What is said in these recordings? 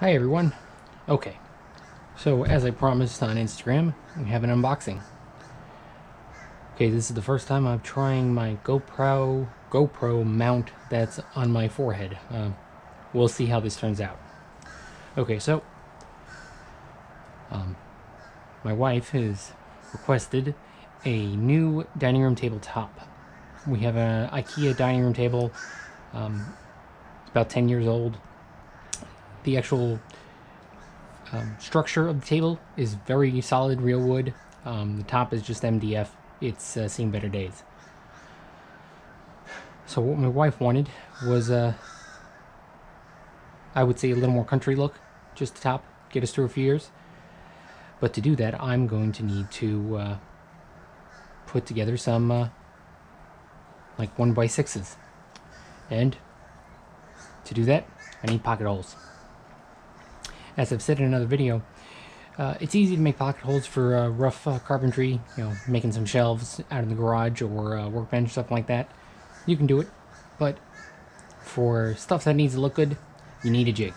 Hi everyone. Okay, so as I promised on Instagram, we have an unboxing. Okay, this is the first time I'm trying my GoPro mount that's on my forehead. We'll see how this turns out. Okay, so my wife has requested a new dining room table top. We have an IKEA dining room table. It's about 10 years old. The actual structure of the table is very solid, real wood. The top is just MDF. It's seen better days. So what my wife wanted was, I would say, a little more country look, just the top, get us through a few years. But to do that, I'm going to need to put together some like 1x6s. And to do that, I need pocket holes. As I've said in another video, it's easy to make pocket holes for rough carpentry, making some shelves out in the garage or workbench, stuff like that. You can do it, but for stuff that needs to look good, you need a jig,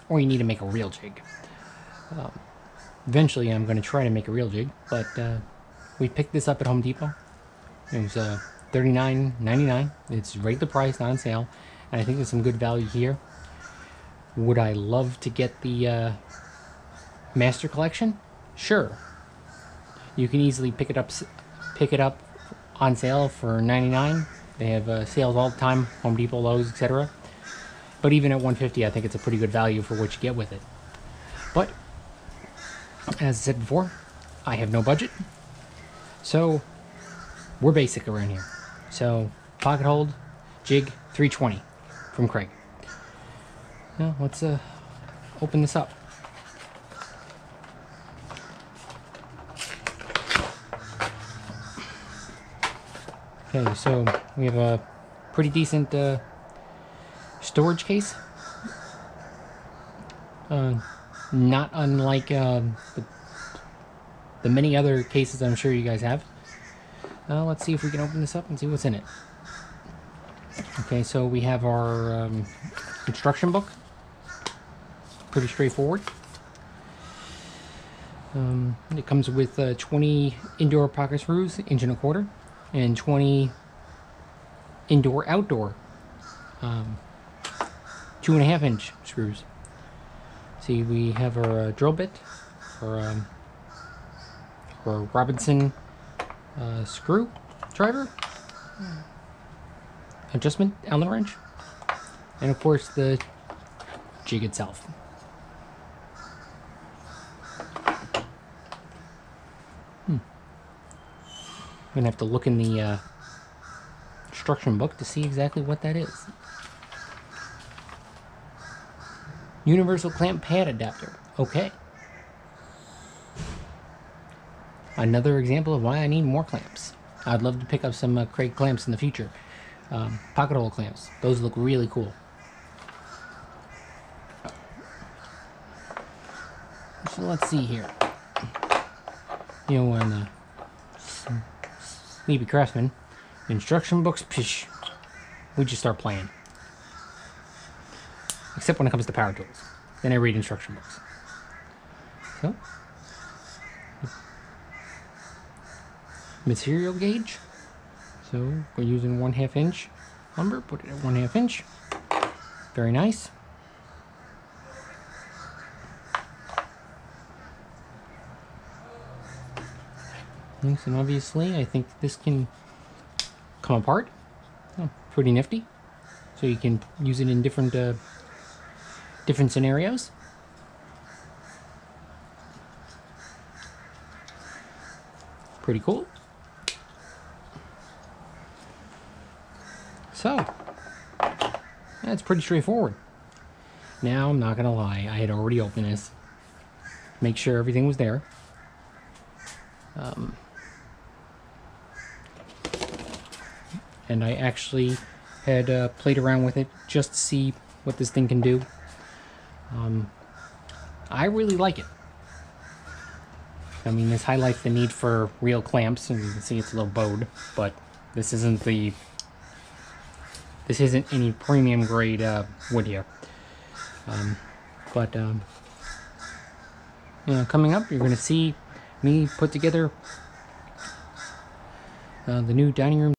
or you need to make a real jig. Eventually, I'm going to try to make a real jig, but we picked this up at Home Depot. It was $39.99. It's regular price, not on sale, and I think there's some good value here. Would I love to get the Master Collection? Sure. You can easily pick it up on sale for $99. They have sales all the time, Home Depot, Lowe's, etc. But even at $150, I think it's a pretty good value for what you get with it. But as I said before, I have no budget, so we're basic around here. So pocket hold, jig, $320 from Kreg. Now let's open this up. Okay, so we have a pretty decent storage case. Not unlike the many other cases I'm sure you guys have. Let's see if we can open this up and see what's in it. Okay, so we have our instruction book. Pretty straightforward. It comes with 20 indoor pocket screws, 1.25 inch, and 20 indoor-outdoor 2.5 inch screws. See, we have our drill bit, our Robinson screw driver, adjustment Allen wrench, and of course the jig itself. I'm gonna have to look in the instruction book to see exactly what that is. Universal clamp pad adapter. Okay. Another example of why I need more clamps. I'd love to pick up some Kreg clamps in the future. Pocket hole clamps. Those look really cool. So let's see here. On Sleepy Craftsman, instruction books, pish, we just start playing. Except when it comes to power tools. Then I read instruction books. So, material gauge. So we're using 1/2 inch lumber. Put it at 1/2 inch. Very nice. And obviously, I think this can come apart. Oh, pretty nifty. So you can use it in different scenarios. Pretty cool. So that's pretty straightforward. Now, I'm not gonna lie, I had already opened this, make sure everything was there. And I actually had played around with it just to see what this thing can do. I really like it. I mean, this highlights the need for real clamps, and you can see it's a little bowed, but this isn't any premium grade wood here. But you know, coming up, you're going to see me put together the new dining room